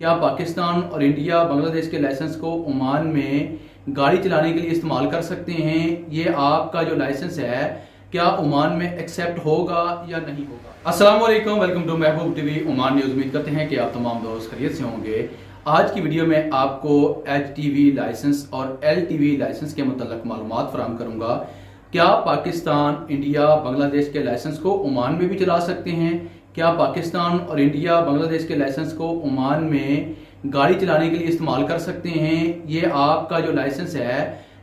क्या पाकिस्तान और इंडिया बांग्लादेश के लाइसेंस को ओमान में गाड़ी चलाने के लिए इस्तेमाल कर सकते हैं? ये आपका जो लाइसेंस है क्या ओमान में एक्सेप्ट होगा या नहीं होगा? अस्सलाम वालेकुम, welcome to Mehboob TV Oman news. उम्मीद करते हैं कि आप तमाम दोस्त खैरियत से होंगे। आज की वीडियो में आपको HTV लाइसेंस और LTV लाइसेंस के मुतल्लिक मालूमात फराहम करूंगा। क्या पाकिस्तान, इंडिया, बांग्लादेश के लाइसेंस को ओमान में भी चला सकते हैं? क्या पाकिस्तान और इंडिया, बांग्लादेश के लाइसेंस को ओमान में गाड़ी चलाने के लिए इस्तेमाल कर सकते हैं? ये आपका जो लाइसेंस है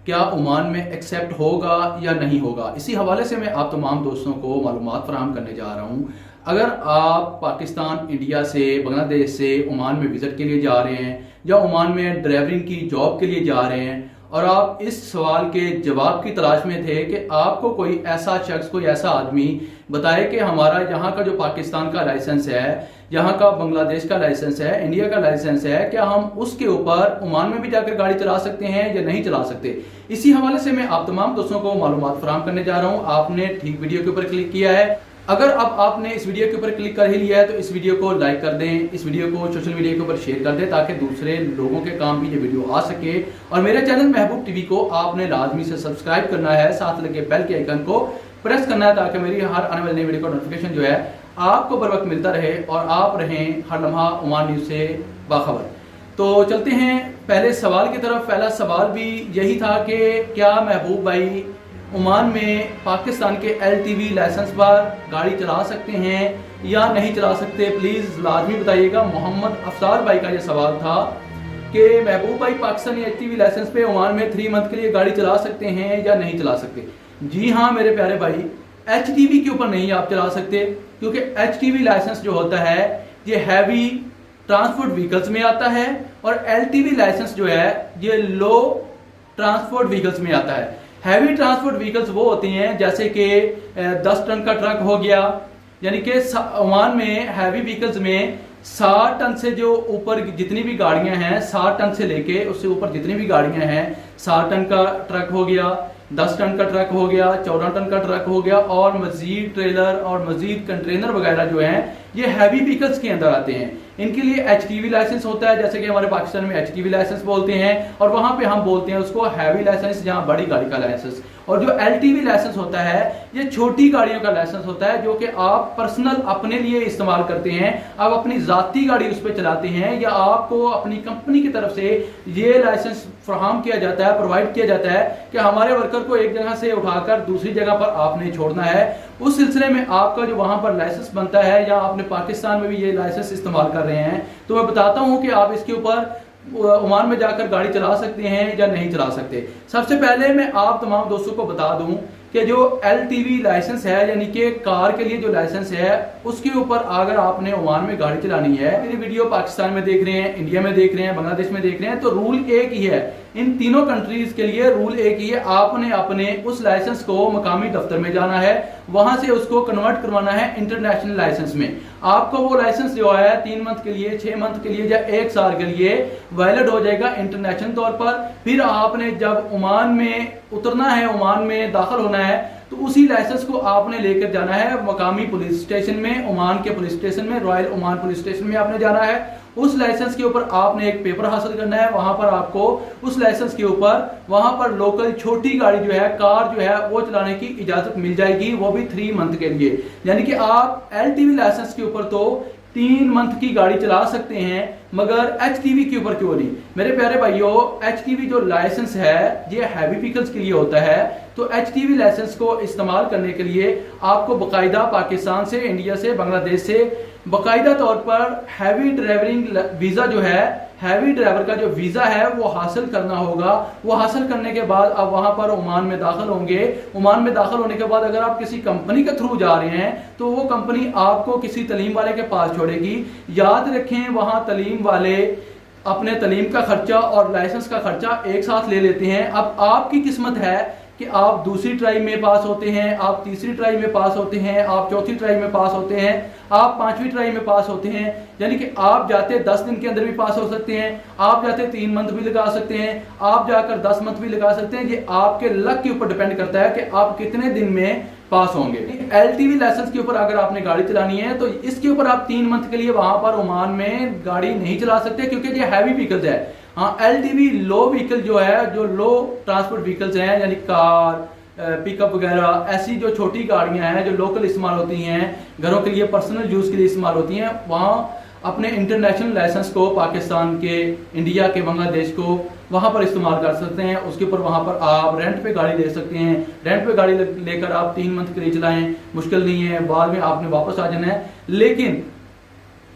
क्या ओमान में एक्सेप्ट होगा या नहीं होगा? इसी हवाले से मैं आप तमाम दोस्तों को मालूमात फराहम करने जा रहा हूँ। अगर आप पाकिस्तान, इंडिया से, बांग्लादेश से ओमान में विजिट के लिए जा रहे हैं या ओमान में ड्राइवरिंग की जॉब के लिए जा रहे हैं और आप इस सवाल के जवाब की तलाश में थे कि आपको कोई ऐसा शख्स, कोई ऐसा आदमी बताए कि हमारा यहाँ का जो पाकिस्तान का लाइसेंस है, यहाँ का बांग्लादेश का लाइसेंस है, इंडिया का लाइसेंस है, क्या हम उसके ऊपर ओमान में भी जाकर गाड़ी चला सकते हैं या नहीं चला सकते? इसी हवाले से मैं आप तमाम दोस्तों को मालूमात फराहम करने जा रहा हूँ। आपने ठीक वीडियो के ऊपर क्लिक किया है। अगर अब आपने इस वीडियो के ऊपर क्लिक कर ही लिया है तो इस वीडियो को लाइक कर दें, इस वीडियो को सोशल मीडिया के ऊपर शेयर कर दें ताकि दूसरे लोगों के काम भी ये वीडियो आ सके। और मेरे चैनल महबूब टीवी को आपने लाजमी से सब्सक्राइब करना है, साथ लगे बेल के आइकन को प्रेस करना है ताकि मेरी हर आने वाली नई वीडियो का नोटिफिकेशन जो है आपको बर वक्त मिलता रहे और आप रहें हर लम्हा ओमान न्यूज़ से बाखबर। तो चलते हैं पहले सवाल की तरफ। पहला सवाल भी यही था कि क्या महबूब भाई ओमान में पाकिस्तान के LTV लाइसेंस पर गाड़ी चला सकते हैं या नहीं चला सकते? प्लीज़ लाजमी बताइएगा। मोहम्मद अफसार भाई का ये सवाल था कि महबूब भाई पाकिस्तानी HTV लाइसेंस पे ओमान में 3 मंथ के लिए गाड़ी चला सकते हैं या नहीं चला सकते? जी हाँ मेरे प्यारे भाई, HTV के ऊपर नहीं आप चला सकते क्योंकि HTV लाइसेंस जो होता है ये हैवी ट्रांसपोर्ट व्हीकल्स में आता है और LTV लाइसेंस जो है ये लो ट्रांसपोर्ट व्हीकल्स में आता है। हैवी ट्रांसपोर्ट व्हीकल्स वो होती हैं जैसे कि 10 टन का ट्रक हो गया, यानी कि ओमान में हैवी व्हीकल्स में 60 टन से जो ऊपर जितनी भी गाड़ियां हैं, 60 टन से लेके उससे ऊपर जितनी भी गाड़ियां हैं, 60 टन का ट्रक हो गया, 10 टन का ट्रक हो गया, 14 टन का ट्रक हो गया और मजीद ट्रेलर और मजीद कंटेनर वगैरह जो हैं ये हैवी व्हीकल्स के अंदर आते हैं। इनके लिए HTV लाइसेंस होता है, जैसे कि हमारे पाकिस्तान में HTV लाइसेंस बोलते हैं और वहां पे हम बोलते हैं उसको हैवी लाइसेंस, जहां बड़ी गाड़ी का लाइसेंस। और जो LTV लाइसेंस होता है ये छोटी गाड़ियों का लाइसेंस होता है जो कि आप पर्सनल अपने लिए इस्तेमाल करते हैं। आप अपनी जाती गाड़ी उस पर चलाते हैं या आपको अपनी कंपनी की तरफ से ये लाइसेंस फराहम किया जाता है, प्रोवाइड किया जाता है कि हमारे वर्कर को एक जगह से उठाकर दूसरी जगह पर आपने छोड़ना है। उस सिलसिले में आपका जो वहां पर लाइसेंस बनता है या आपने पाकिस्तान में भी ये लाइसेंस इस्तेमाल कर रहे हैं तो मैं बताता हूं कि आप इसके ऊपर ओमान में जाकर गाड़ी चला सकते हैं या नहीं चला सकते। सबसे पहले मैं आप तमाम दोस्तों को बता दूं कि जो LTV लाइसेंस है यानी कि कार के लिए जो लाइसेंस है उसके ऊपर अगर आपने ओमान में गाड़ी चलानी है, मेरी वीडियो पाकिस्तान में देख रहे हैं, इंडिया में देख रहे हैं, बांग्लादेश में देख रहे हैं, तो रूल एक ही है। इन तीनों कंट्रीज के लिए रूल एक ही है। आपने अपने उस लाइसेंस को मकामी दफ्तर में जाना है, वहां से उसको कन्वर्ट करवाना है इंटरनेशनल लाइसेंस में। आपको वो लाइसेंस जो है 3 मंथ के लिए, 6 मंथ के लिए या 1 साल के लिए वैलिड हो जाएगा इंटरनेशनल तौर पर। फिर आपने जब ओमान में उतरना है, ओमान में दाखिल होना है, तो उसी लाइसेंस को आपने लेकर जाना है मकामी पुलिस स्टेशन में, ओमान के पुलिस स्टेशन में, रॉयल ओमान पुलिस स्टेशन में आपने जाना है। उस लाइसेंस के ऊपर आपने एक पेपर हासिल करना है। वहां पर आपको उस लाइसेंस के ऊपर वहां पर लोकल छोटी गाड़ी जो है, कार जो है वो चलाने की इजाजत मिल जाएगी, वो भी 3 मंथ के लिए। यानी कि आप LTV लाइसेंस के ऊपर तो 3 मंथ की गाड़ी चला सकते हैं मगर HTV के ऊपर क्यों नहीं? मेरे प्यारे भाइयों, HTV जो लाइसेंस है ये हैवी व्हीकल्स के लिए होता है। तो HTV लाइसेंस को इस्तेमाल करने के लिए आपको बाकायदा पाकिस्तान से, इंडिया से, बांग्लादेश से बाकायदा तौर पर हैवी ड्राइवरिंग वीजा जो है, हैवी ड्राइवर का जो वीजा है वो हासिल करना होगा। वो हासिल करने के बाद आप वहां पर ओमान में दाखिल होंगे। ओमान में दाखिल होने के बाद अगर आप किसी कंपनी के थ्रू जा रहे हैं तो वो कंपनी आपको किसी तलीम वाले के पास छोड़ेगी। याद रखें वहां तलीम वाले अपने तलीम का खर्चा और लाइसेंस का खर्चा एक साथ ले लेते हैं। अब आपकी किस्मत है कि आप दूसरी ट्राई में पास होते हैं, आप तीसरी ट्राई में पास होते हैं, आप चौथी ट्राई में पास होते हैं, आप 5वीं ट्राई में पास होते हैं। यानी कि आप जाते 10 दिन के अंदर भी पास हो सकते हैं, आप जाते 3 मंथ भी लगा सकते हैं, आप जाकर 10 मंथ भी लगा सकते हैं। ये आपके लक के ऊपर डिपेंड करता है कि आप कितने दिन में पास होंगे। LTV लाइसेंस के ऊपर अगर आपने गाड़ी चलानी है तो इसके ऊपर आप 3 मंथ के लिए वहां पर ओमान में गाड़ी नहीं चला सकते, क्योंकि ये हैवी व्हीकल्स है। हाँ, LTV लो व्हीकल जो है, जो लो ट्रांसपोर्ट व्हीकल्स हैं, यानी कार, पिकअप वगैरह, ऐसी जो छोटी गाड़ियां हैं जो लोकल इस्तेमाल होती हैं, घरों के लिए पर्सनल यूज के लिए इस्तेमाल होती हैं, वहां अपने इंटरनेशनल लाइसेंस को पाकिस्तान के, इंडिया के, बांग्लादेश को वहां पर इस्तेमाल कर सकते हैं। उसके ऊपर वहां पर आप रेंट पे गाड़ी ले सकते हैं। रेंट पे गाड़ी लेकर आप 3 मंथ के लिए चलाएं, मुश्किल नहीं है, बाद में आपने वापस आ जाना है। लेकिन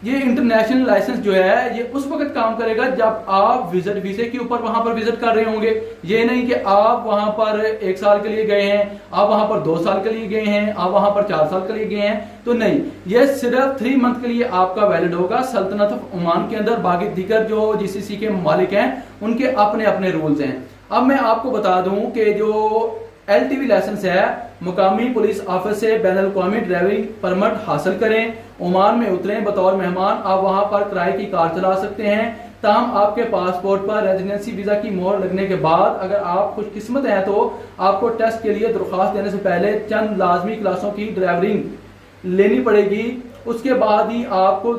ये इंटरनेशनल लाइसेंस जो है ये उस वक्त काम करेगा जब आप वीजे के ऊपर वहां पर विजिट कर रहे होंगे। ये नहीं कि आप वहां पर 1 साल के लिए गए हैं, आप वहां पर 2 साल के लिए गए हैं, आप वहां पर 4 साल के लिए गए हैं, तो नहीं, ये सिर्फ 3 मंथ के लिए आपका वैलिड होगा सल्तनत ऑफ ओमान के अंदर। बाकी दीगर जो GCC के मालिक हैं उनके अपने अपने रूल्स हैं। अब मैं आपको बता दूं कि जो LTV लाइसेंस है, मुकामी पुलिस ऑफिस से बैनुल-अक़वामी ड्राइविंग परमिट हासिल करें, ओमान में उतरें, बतौर मेहमान आप वहां पर किराए की कार चला सकते हैं। ताहम आपके पासपोर्ट पर रेजिडेंसी वीजा की मोहर लगने के बाद अगर आप खुशकिस्मत हैं तो आपको टेस्ट के लिए दरख्वास्त देने से पहले चंद लाजमी क्लासों की ड्राइविंग लेनी पड़ेगी। उसके बाद ही आपको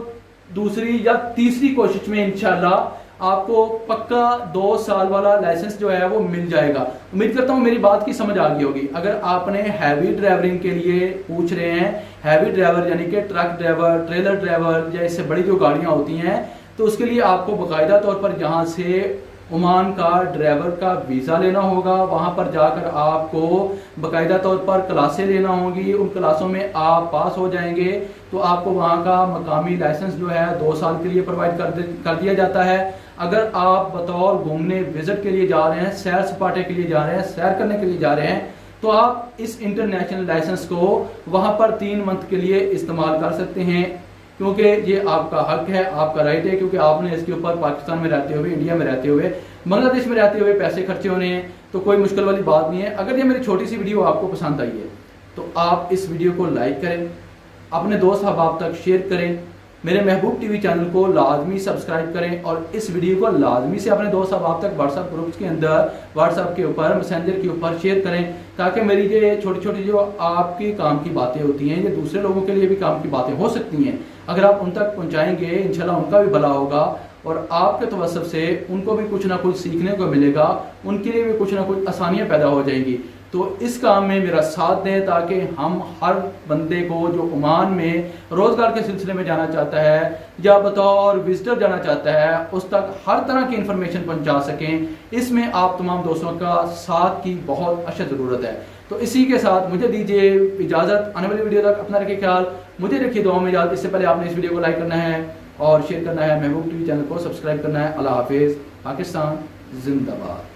दूसरी या तीसरी कोशिश में इंशाल्लाह आपको पक्का 2 साल वाला लाइसेंस जो है वो मिल जाएगा। उम्मीद करता हूँ मेरी बात की समझ आ गई होगी। अगर आपने हैवी ड्राइवरिंग के लिए पूछ रहे हैं, हैवी ड्राइवर यानी कि ट्रक ड्राइवर, ट्रेलर ड्राइवर या इससे बड़ी जो गाड़ियां होती हैं, तो उसके लिए आपको बाकायदा तौर पर यहाँ से ओमान का ड्राइवर का वीज़ा लेना होगा। वहां पर जाकर आपको बाकायदा तौर पर क्लासें लेना होंगी। उन क्लासों में आप पास हो जाएंगे तो आपको वहां का मकामी लाइसेंस जो है 2 साल के लिए प्रोवाइड कर दिया जाता है। अगर आप बतौर घूमने विजिट के लिए जा रहे हैं, सैर सपाटे के लिए जा रहे हैं, सैर करने के लिए जा रहे हैं, तो आप इस इंटरनेशनल लाइसेंस को वहां पर 3 मंथ के लिए इस्तेमाल कर सकते हैं, क्योंकि ये आपका हक है, आपका राइट है। क्योंकि आपने इसके ऊपर पाकिस्तान में रहते हुए, इंडिया में रहते हुए, बांग्लादेश में रहते हुए पैसे खर्चे होने हैं, तो कोई मुश्किल वाली बात नहीं है। अगर ये मेरी छोटी सी वीडियो आपको पसंद आई है तो आप इस वीडियो को लाइक करें, अपने दोस्त अहबाब तक शेयर करें, मेरे महबूब टीवी चैनल को लाजमी सब्सक्राइब करें और इस वीडियो को लाजमी से अपने दोस्त अहबाब तक व्हाट्सएप ग्रुप्स के अंदर, व्हाट्सएप के ऊपर, मैसेंजर के ऊपर शेयर करें, ताकि मेरी ये छोटी छोटी जो आपके काम की बातें होती हैं, ये दूसरे लोगों के लिए भी काम की बातें हो सकती हैं। अगर आप उन तक पहुंचाएंगे, इंशाल्लाह उनका भी भला होगा और आपके तवज्जुह से उनको भी कुछ ना कुछ सीखने को मिलेगा, उनके लिए भी कुछ ना कुछ आसानियां पैदा हो जाएंगी। तो इस काम में मेरा साथ दें ताकि हम हर बंदे को जो ओमान में रोज़गार के सिलसिले में जाना चाहता है या बतौर विजिटर जाना चाहता है, उस तक हर तरह की इंफॉर्मेशन पहुंचा सकें। इसमें आप तमाम दोस्तों का साथ की बहुत अशद ज़रूरत है। तो इसी के साथ मुझे दीजिए इजाज़त। आने वाली वीडियो तक अपना रखिए ख्याल, मुझे रखिए दुआ में याद। इससे पहले आपने इस वीडियो को लाइक करना है और शेयर करना है, महबूब टीवी चैनल को सब्सक्राइब करना है। अल्लाह हाफिज़। पाकिस्तान जिंदाबाद।